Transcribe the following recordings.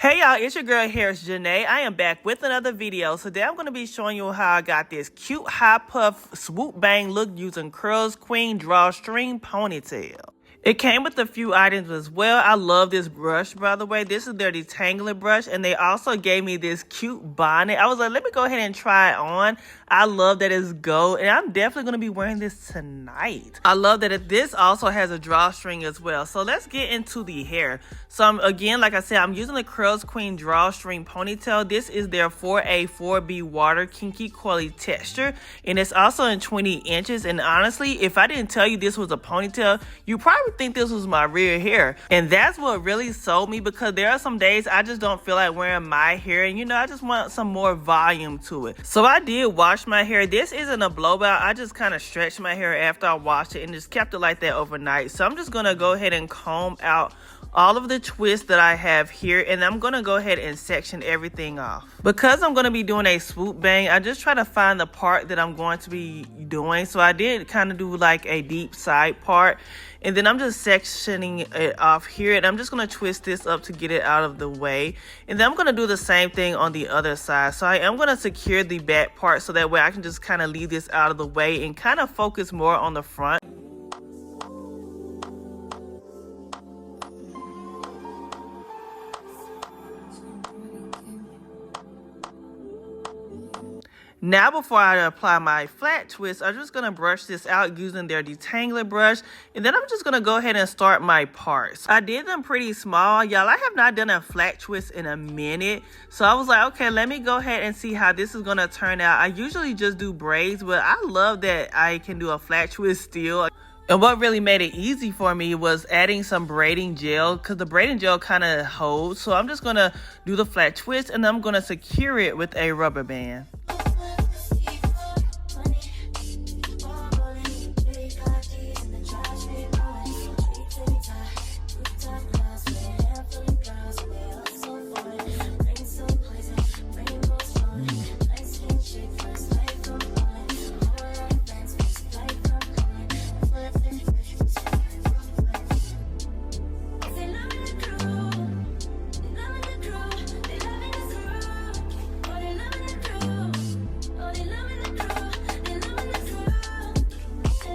Hey y'all, it's your girl here, it's Janae. I am back with another video. Today I'm going to be showing you how I got this cute high puff swoop bang look using CurlsQueen drawstring ponytail. It came with a few items as well. I love this brush, by the way. This is their detangler brush, and they also gave me this cute bonnet. I was like, let me go ahead and try it on. I love that it's gold, and I'm definitely going to be wearing this tonight. I love that this also has a drawstring as well. So let's get into the hair. So again, like I said, I'm using the CurlsQueen drawstring ponytail. This is their 4A, 4B water kinky coily texture, and it's also in 20 inches. And honestly, if I didn't tell you this was a ponytail, you probably think this was my real hair. And that's what really sold me, because there are some days I just don't feel like wearing my hair, and I just want some more volume to it. So I did wash my hair. This isn't a blowout. I just kind of stretched my hair after I washed it and just kept it like that overnight. So I'm just gonna go ahead and comb out all of the twists that I have here, and I'm gonna go ahead and section everything off. Because I'm gonna be doing a swoop bang, I just try to find the part that I'm going to be doing. So I did kind of do like a deep side part, and then I'm just sectioning it off here, and I'm just gonna twist this up to get it out of the way. And then I'm gonna do the same thing on the other side. So I am gonna secure the back part so that way I can just kind of leave this out of the way and kind of focus more on the front. Now, before I apply my flat twist, I'm just going to brush this out using their detangler brush. And then I'm just going to go ahead and start my parts. I did them pretty small, y'all. I have not done a flat twist in a minute. So I was like, okay, let me go ahead and see how this is going to turn out. I usually just do braids, but I love that I can do a flat twist still. And what really made it easy for me was adding some braiding gel, because the braiding gel kind of holds. So I'm just going to do the flat twist, and I'm going to secure it with a rubber band.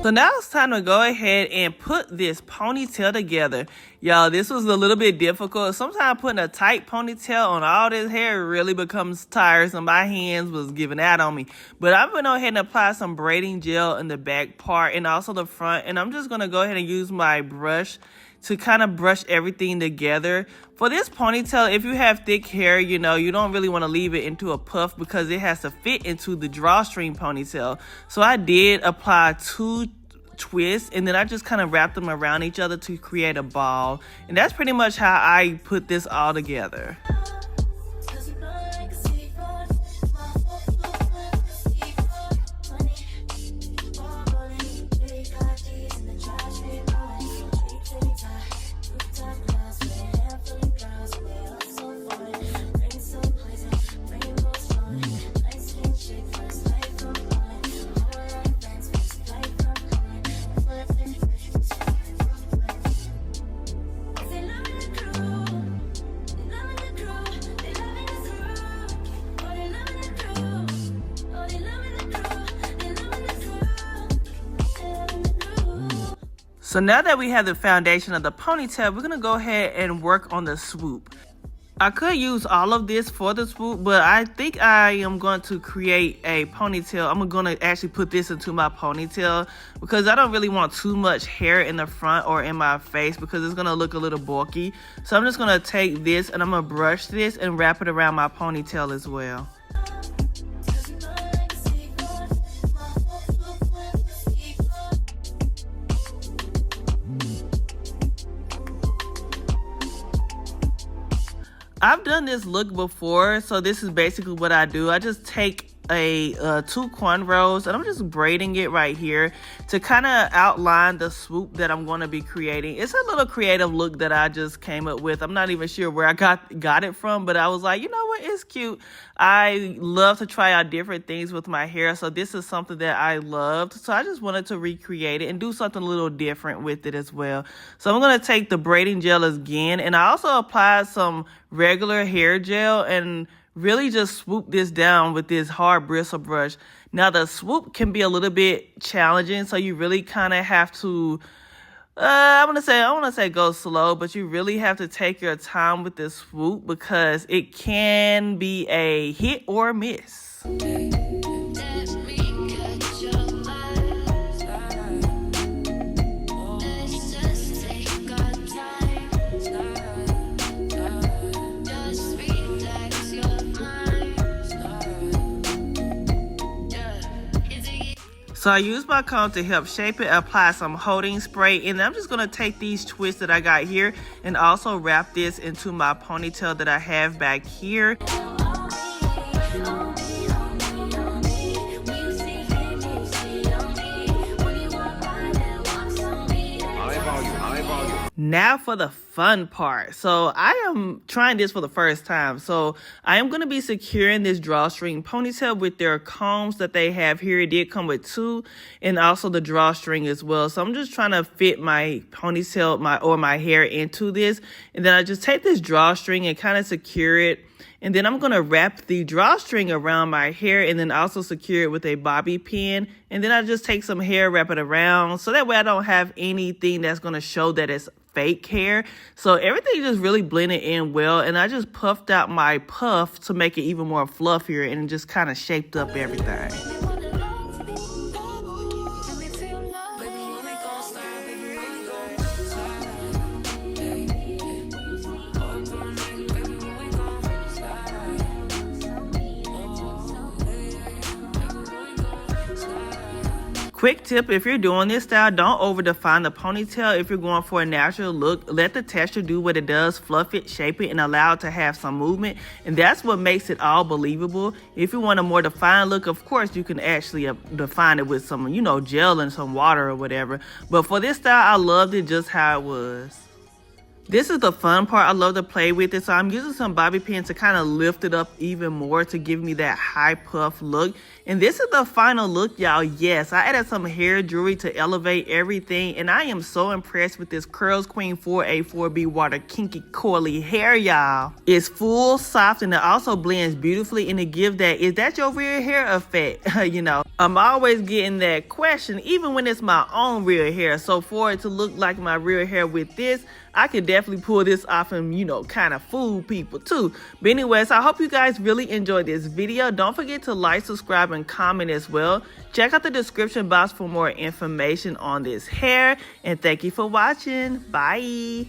So now it's time to go ahead and put this ponytail together. Y'all, this was a little bit difficult. Sometimes putting a tight ponytail on all this hair really becomes tiresome. My hands was giving out on me. But I'm going to go ahead and apply some braiding gel in the back part and also the front. And I'm just going to go ahead and use my brush to kind of brush everything together. For this ponytail, if you have thick hair, you don't really want to leave it into a puff because it has to fit into the drawstring ponytail. So I did apply 2 twists, and then I just kind of wrapped them around each other to create a ball. And that's pretty much how I put this all together. So now that we have the foundation of the ponytail, we're going to go ahead and work on the swoop. I could use all of this for the swoop, but I think I am going to create a ponytail. I'm going to actually put this into my ponytail because I don't really want too much hair in the front or in my face because it's going to look a little bulky. So I'm just going to take this and I'm going to brush this and wrap it around my ponytail as well. I've done this look before, so this is basically what I do. I just take a 2 cornrows, and I'm just braiding it right here to kind of outline the swoop that I'm going to be creating. It's a little creative look that I just came up with. I'm not even sure where I got it from, but I was like, you know what, it's cute. I love to try out different things with my hair, so this is something that I loved. So I just wanted to recreate it and do something a little different with it as well. So I'm going to take the braiding gel again, and I also applied some regular hair gel and really just swoop this down with this hard bristle brush. Now the swoop can be a little bit challenging, so you really kind of have to I want to say go slow, but you really have to take your time with this swoop because it can be a hit or miss. So I use my comb to help shape it, apply some holding spray, and I'm just going to take these twists that I got here and also wrap this into my ponytail that I have back here. Now for the fun part. So I am trying this for the first time. So I am going to be securing this drawstring ponytail with their combs that they have here. It did come with 2 and also the drawstring as well. So I'm just trying to fit my ponytail my hair into this. And then I just take this drawstring and kind of secure it. And then I'm going to wrap the drawstring around my hair and then also secure it with a bobby pin. And then I just take some hair, wrap it around, so that way I don't have anything that's going to show that it's fake hair. So everything just really blended in well. And I just puffed out my puff to make it even more fluffier and just kind of shaped up everything. Quick tip, if you're doing this style, don't over define the ponytail. If you're going for a natural look, let the texture do what it does, fluff it, shape it, and allow it to have some movement. And that's what makes it all believable. If you want a more defined look, of course, you can actually define it with some, gel and some water or whatever. But for this style, I loved it just how it was. This is the fun part. I love to play with it. So I'm using some bobby pins to kind of lift it up even more to give me that high puff look. And this is the final look, y'all. Yes, I added some hair jewelry to elevate everything. And I am so impressed with this CurlsQueen 4A 4B Water Kinky Coily hair, y'all. It's full, soft, and it also blends beautifully. And it gives that, is that your real hair effect? I'm always getting that question, even when it's my own real hair. So for it to look like my real hair with this, I could definitely pull this off and, kind of fool people too. But anyways, I hope you guys really enjoyed this video. Don't forget to like, subscribe, and comment as well. Check out the description box for more information on this hair. And thank you for watching. Bye.